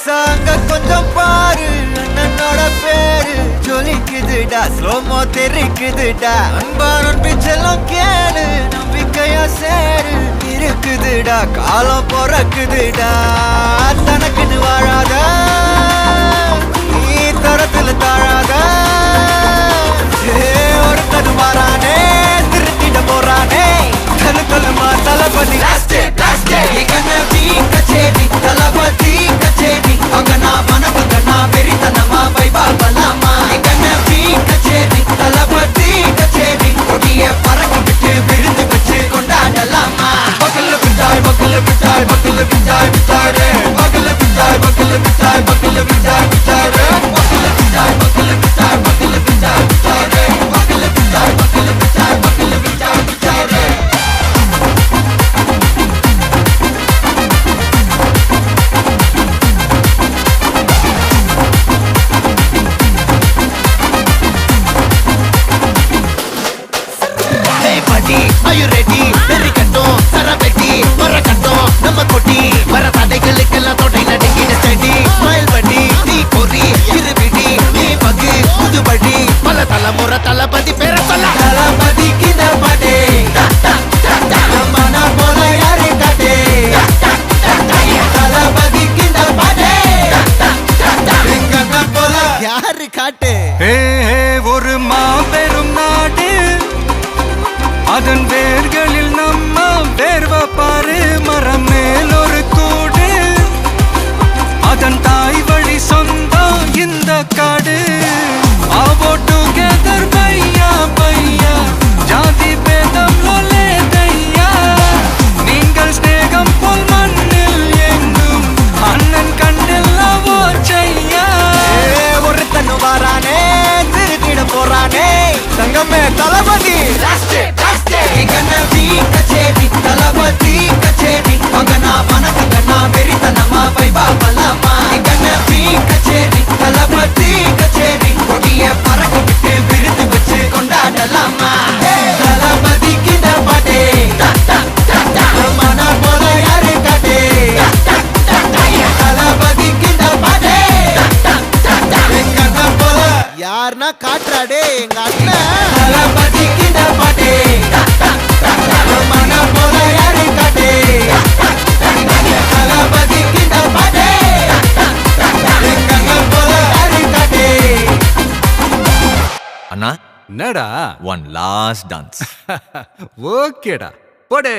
சாங்க கொஞ்சம் பாரு அண்ணனோட பேரு ஜொலிக்குதுடா ஸ்லோமோ தெரிக்குதுடா அன்பாரன் பிச்செல்லாம் கேளு நம்பிக்கையா சேரு இருக்குதுடா காலம் பொறக்குதுடா தனக்குன்னு வாழாத நீ தரத்துல தாழாத ஒருத்தது மாறானே திருத்திட போறானே கலு கலுமா தளபதி கச்சேரி தளபதி கச்சேரி அங்கனா மனபங்கனா வெறித்தனமா வைபாபலாமா கண்ணபி கச்சேரி தளபதி கச்சேரி கொடிய பறக்க விட்டு விழுந்து வச்சு கொண்டாடலாமா பக்கல்ல விட்டாய் பக்கல்ல விட்டாய் பக்கல்ல விட்டாய் விட்டாரே பக்கல்ல விட்டாய் பக்கல்ல விட்டாய் பக்கல்ல விட்டாய் விட்டாரே பக்கல்ல விட்டாய் பக்கல்ல விட்டாய் பக்கல்ல விட்டாய் விட்டாரே பக்கல்ல விட்டாய் பக்கல்ல விட்டாய் பக்கல்ல விட்டாய் விட்டாரே Are you ready? Very கட்டும் சரபெட்டி வர கட்டும் நம்ம கொட்டி வர தடைகளுக்கெல்லாம் தொடை நடுங்கின செடி ஸ்மைல் பண்ணி நீ பொறி இருவிடி நீ பகு புதுபடி பல தலைமுறை தளபதி பேர சொல்ல தளபதி கிந்த பாட்டே மன போல யாரு காட்டே தளபதி கிந்த பாட்டே எங்க போல யாரு காட்டே ஒரு மாபெரும் நாடு அதன் வேர்களில் நம்ம வேர்வ பாரு மரம் மேல் ஒரு கூடு அதன் தாய் வழி சொந்தம் இந்த காடு ஆவோ டுகெதர் பையா பையா ஜாதி பேதம் லோலே தையா நீங்கள் ஸ்நேகம் போல் மண்ணில் எங்கும் அண்ணன் கண்ணில் அவோ செய்யா ஒருத்தனு வாரானே திருத்திட போறானே தங்கமே தளபதி கண்ணபி கச்சேரி தளபதி கச்சேரி அங்கனா மனகங்கனா வெறித்தனமா வைபாபலாமா கண்ணபி கச்சேரி தளபதி கச்சேரி கொடிய பறக்க விட்டு விழுந்து வச்சு கொண்டாடலாமா தளபதி கிட்ட பாட்டே மன போல யாரு காட்டே தளபதி கிட்ட பாட்டே எங்க அண்ணன் போல யாருன்னா காட்டுறாடே எங்க அண்ணன் தளபதி கிட்ட பாட்டே மன போல யாரு காட்டே தளபதி கிட்ட பாட்டே எங்க அண்ணன் போல யாரு காட்டே அண்ணா என்னடா one last dance ஓகேடா போடே